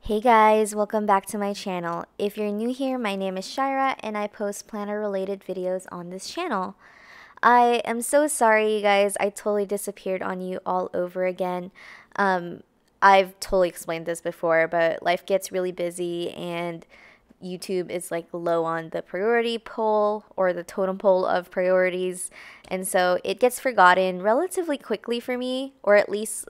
Hey guys, welcome back to my channel. If you're new here, my name is Shaira and I post planner related videos on this channel. I am so sorry you guys, I totally disappeared on you all over again. I've totally explained this before, but life gets really busy and YouTube is like low on the priority pole or the totem pole of priorities. And so it gets forgotten relatively quickly for me, or at least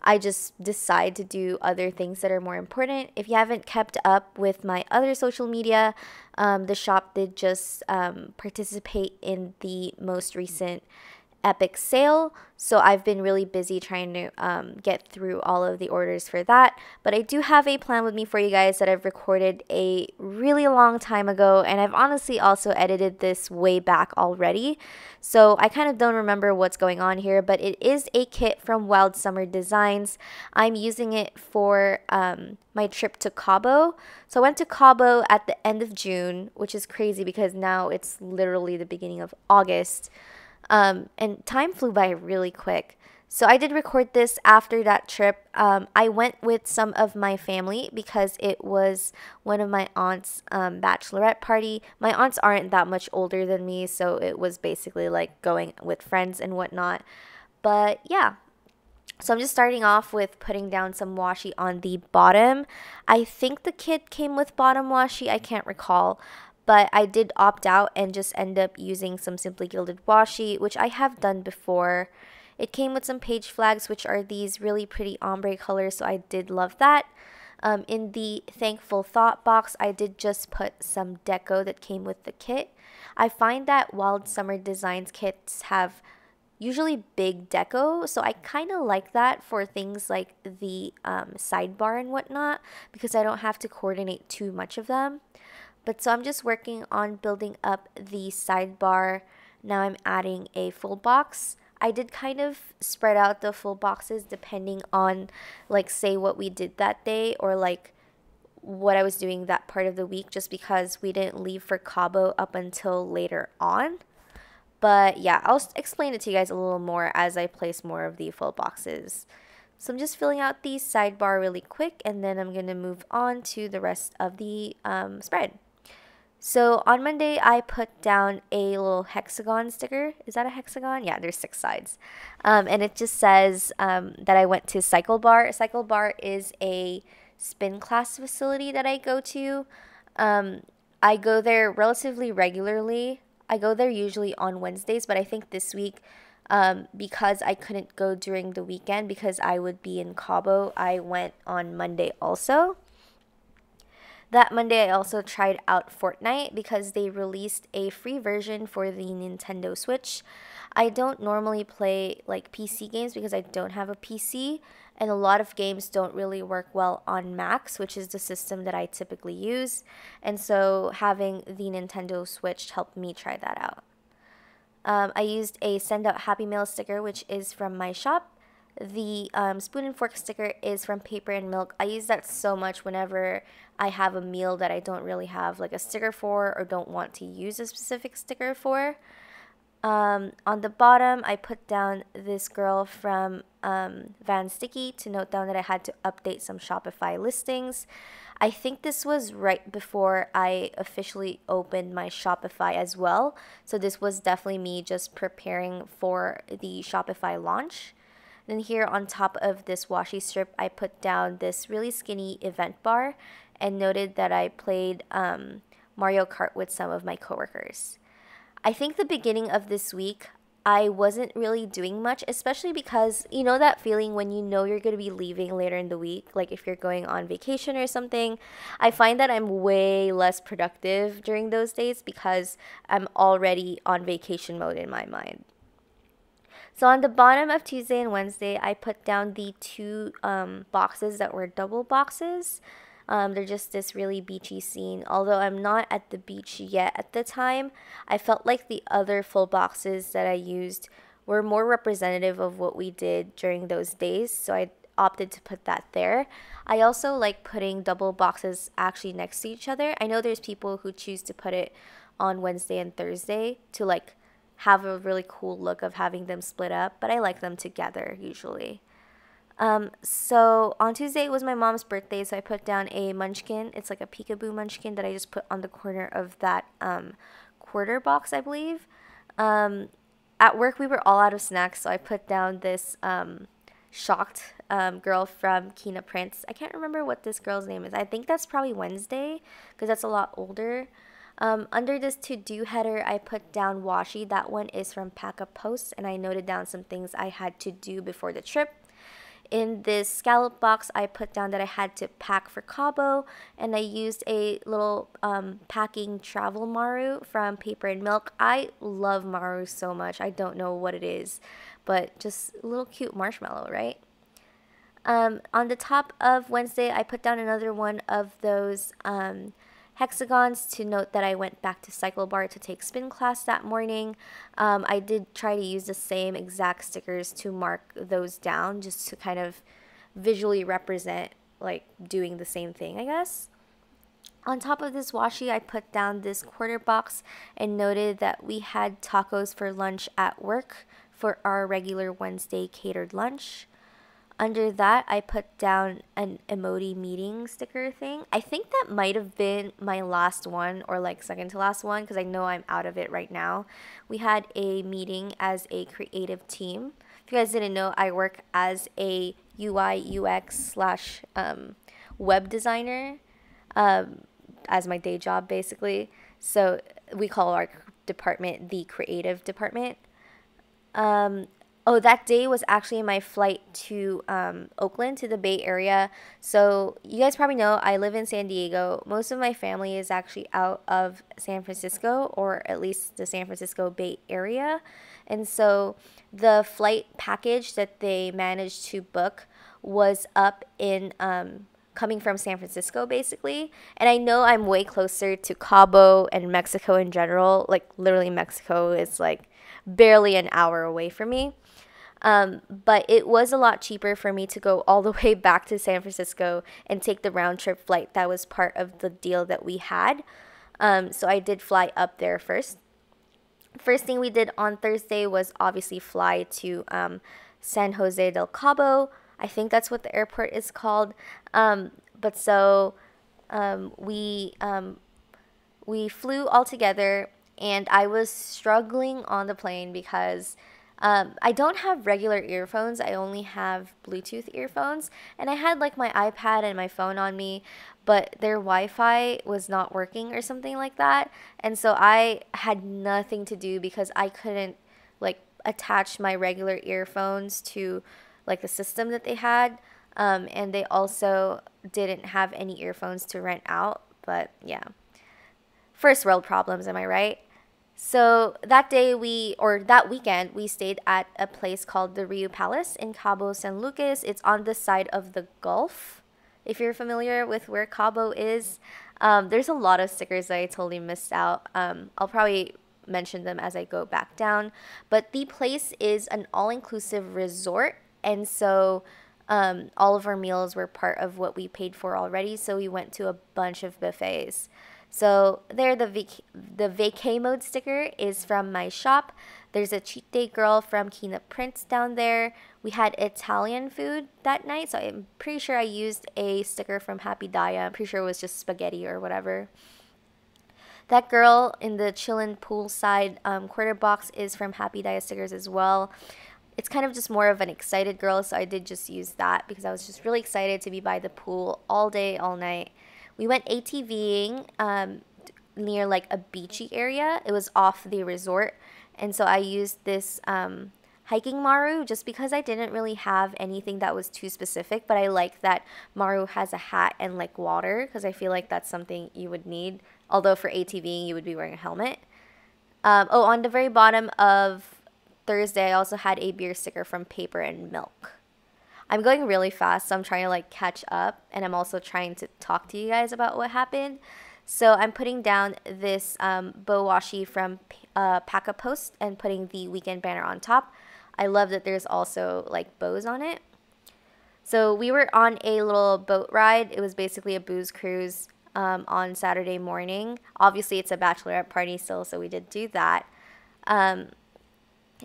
I just decide to do other things that are more important. If you haven't kept up with my other social media, the shop did just participate in the most recent epic sale. So I've been really busy trying to get through all of the orders for that. But I do have a plan with me for you guys that I've recorded a really long time ago. And I've honestly also edited this way back already. So I kind of don't remember what's going on here. But it is a kit from Wild Summer Designs. I'm using it for my trip to Cabo. So I went to Cabo at the end of June, which is crazy because now it's literally the beginning of August. And time flew by really quick. So I did record this after that trip. I went with some of my family because it was one of my aunt's bachelorette party. My aunts aren't that much older than me, so it was basically like going with friends and whatnot. But yeah, so I'm just starting off with putting down some washi on the bottom. I think the kit came with bottom washi, I can't recall. But I did opt out and just end up using some Simply Gilded washi, which I have done before. It came with some page flags, which are these really pretty ombre colors, so I did love that. In the Thankful Thought box, I did just put some deco that came with the kit. I find that Wild Summer Designs kits have usually big deco, so I kind of like that for things like the sidebar and whatnot because I don't have to coordinate too much of them. But so I'm just working on building up the sidebar. Now I'm adding a full box. I did kind of spread out the full boxes depending on like say what we did that day or like what I was doing that part of the week just because we didn't leave for Cabo up until later on. But yeah, I'll explain it to you guys a little more as I place more of the full boxes. So I'm just filling out the sidebar really quick and then I'm going to move on to the rest of the spread. So on Monday, I put down a little hexagon sticker. Is that a hexagon? Yeah, there's 6 sides. And it just says that I went to Cycle Bar. Cycle Bar is a spin class facility that I go to. I go there relatively regularly. I go there usually on Wednesdays, but I think this week, because I couldn't go during the weekend because I would be in Cabo, I went on Monday also. That Monday, I also tried out Fortnite because they released a free version for the Nintendo Switch. I don't normally play like PC games because I don't have a PC, and a lot of games don't really work well on Macs, which is the system that I typically use. And so having the Nintendo Switch helped me try that out. I used a Send Out Happy Mail sticker, which is from my shop. The spoon and fork sticker is from Paper and Milk. I use that so much whenever I have a meal that I don't really have like a sticker for or don't want to use a specific sticker for. On the bottom, I put down this girl from Vanstickie to note down that I had to update some Shopify listings. I think this was right before I officially opened my Shopify as well. So this was definitely me just preparing for the Shopify launch. Then here on top of this washi strip, I put down this really skinny event bar and noted that I played Mario Kart with some of my coworkers. I think the beginning of this week, I wasn't really doing much, especially because you know that feeling when you know you're going to be leaving later in the week, like if you're going on vacation or something. I find that I'm way less productive during those days because I'm already on vacation mode in my mind. So on the bottom of Tuesday and Wednesday, I put down the 2 boxes that were double boxes. They're just this really beachy scene. Although I'm not at the beach yet at the time, I felt like the other full boxes that I used were more representative of what we did during those days. So I opted to put that there. I also like putting double boxes actually next to each other. I know there's people who choose to put it on Wednesday and Thursday to like have a really cool look of having them split up, but I like them together usually. So on Tuesday it was my mom's birthday, so I put down a munchkin. It's like a peekaboo munchkin that I just put on the corner of that quarter box, I believe. Um, at work we were all out of snacks, so I put down this shocked girl from KeenaPrints. I can't remember what this girl's name is. I think that's probably Wednesday because that's a lot older. Under this to-do header, I put down washi. That one is from Paca Post, and I noted down some things I had to do before the trip. In this scallop box, I put down that I had to pack for Cabo, and I used a little packing travel maru from Paper and Milk. I love maru so much. I don't know what it is, but just a little cute marshmallow, right? On the top of Wednesday, I put down another one of those hexagons to note that I went back to Cycle Bar to take spin class that morning. I did try to use the same exact stickers to mark those down just to kind of visually represent like doing the same thing, I guess. On top of this washi, I put down this quarter box and noted that we had tacos for lunch at work for our regular Wednesday catered lunch. Under that, I put down an emoji meeting sticker thing. I think that might have been my last one or like second to last one because I know I'm out of it right now. We had a meeting as a creative team. If you guys didn't know, I work as a UI UX slash web designer as my day job basically. So we call our department the creative department. Oh, that day was actually my flight to Oakland, to the Bay Area. So you guys probably know I live in San Diego. Most of my family is actually out of San Francisco, or at least the San Francisco Bay Area. And so the flight package that they managed to book was up in coming from San Francisco, basically. And I know I'm way closer to Cabo and Mexico in general. Like, literally, Mexico is like barely an hour away from me. But it was a lot cheaper for me to go all the way back to San Francisco and take the round trip flight. That was part of the deal that we had. So I did fly up there first. First thing we did on Thursday was obviously fly to San Jose del Cabo. I think that's what the airport is called. But so we flew all together, and I was struggling on the plane because I don't have regular earphones. I only have Bluetooth earphones, and I had like my iPad and my phone on me, but their Wi-Fi was not working or something like that. And so I had nothing to do because I couldn't like attach my regular earphones to like the system that they had. And they also didn't have any earphones to rent out. But yeah, first world problems, am I right? So that day that weekend, we stayed at a place called the Rio Palace in Cabo San Lucas. It's on the side of the Gulf. If you're familiar with where Cabo is, there's a lot of stickers that I totally missed out. I'll probably mention them as I go back down. But the place is an all-inclusive resort, and so all of our meals were part of what we paid for already. So we went to a bunch of buffets. So there, the vacay mode sticker is from my shop. There's a cheat day girl from KeenaPrints down there. We had Italian food that night, so I'm pretty sure I used a sticker from Happy DAYA. I'm pretty sure it was just spaghetti or whatever. That girl in the chillin' poolside quarter box is from Happy DAYA stickers as well. It's kind of just more of an excited girl, so I did just use that because I was just really excited to be by the pool all day, all night. We went ATVing near like a beachy area. It was off the resort. And so I used this hiking maru just because I didn't really have anything that was too specific. But I like that maru has a hat and like water because I feel like that's something you would need. Although for ATVing, you would be wearing a helmet. On the very bottom of Thursday, I also had a beer sticker from Paper and Milk. I'm going really fast, so I'm trying to like catch up, and I'm also trying to talk to you guys about what happened. So I'm putting down this bow washi from Paca Post and putting the weekend banner on top. I love that there's also like bows on it. So we were on a little boat ride. It was basically a booze cruise on Saturday morning. Obviously, it's a bachelorette party still, so we did do that.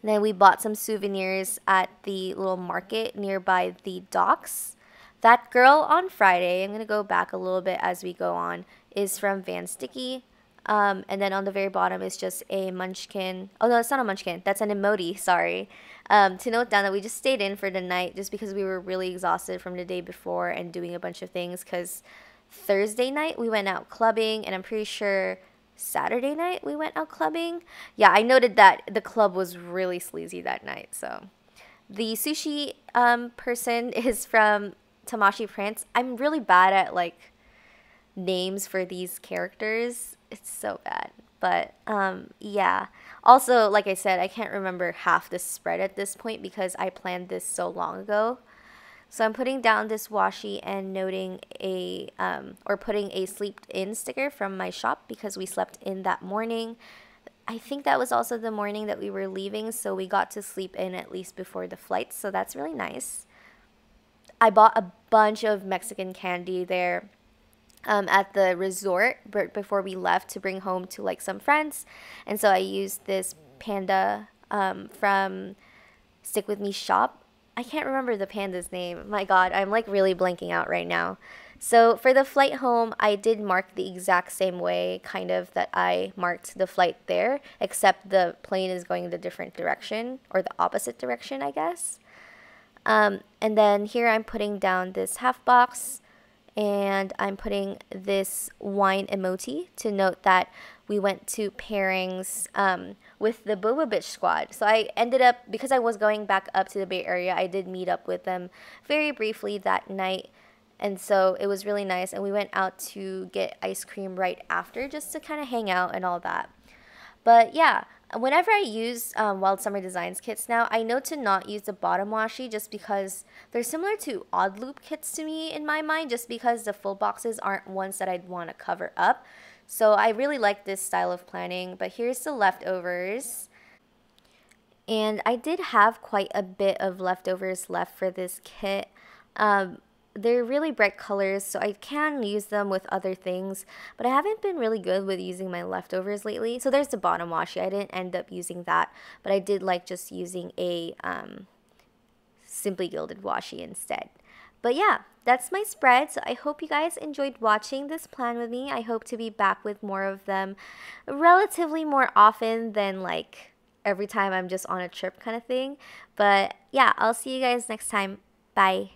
And then we bought some souvenirs at the little market nearby the docks. That girl on Friday, I'm going to go back a little bit as we go on, is from Vanstickie. And then on the very bottom is just a munchkin. Oh, no, it's not a munchkin. That's an emoji, sorry. To note down that we just stayed in for the night just because we were really exhausted from the day before and doing a bunch of things. Because Thursday night we went out clubbing, and I'm pretty sure Saturday night we went out clubbing. Yeah, I noted that the club was really sleazy that night. So the sushi person is from Tamashi Prints. I'm really bad at like names for these characters. It's so bad. But yeah. Also, like I said, I can't remember half the spread at this point because I planned this so long ago. So I'm putting down this washi and noting a, or putting a sleep in sticker from my shop because we slept in that morning. I think that was also the morning that we were leaving, so we got to sleep in at least before the flight, so that's really nice. I bought a bunch of Mexican candy there at the resort before we left to bring home to like some friends. And so I used this panda from STICKWITHMEshop. I can't remember the panda's name. My God, I'm like really blanking out right now. So for the flight home, I did mark the exact same way kind of that I marked the flight there, except the plane is going the different direction, or the opposite direction, I guess. And then here I'm putting down this half box, and I'm putting this wine emoji to note that we went to pairings with the Boba Bitch squad. So I ended up, because I was going back up to the Bay Area, I did meet up with them very briefly that night. And so it was really nice. And we went out to get ice cream right after just to kind of hang out and all that. But yeah, whenever I use Wild Summer Designs kits now, I know to not use the bottom washi just because they're similar to odd loop kits to me in my mind, just because the full boxes aren't ones that I'd want to cover up. So I really like this style of planning, but here's the leftovers. And I did have quite a bit of leftovers left for this kit. They're really bright colors, so I can use them with other things, but I haven't been really good with using my leftovers lately. So there's the bottom washi. I didn't end up using that, but I did like just using a Simply Gilded washi instead. But yeah, that's my spread. So I hope you guys enjoyed watching this plan with me. I hope to be back with more of them relatively more often than like every time I'm just on a trip kind of thing. But yeah, I'll see you guys next time. Bye.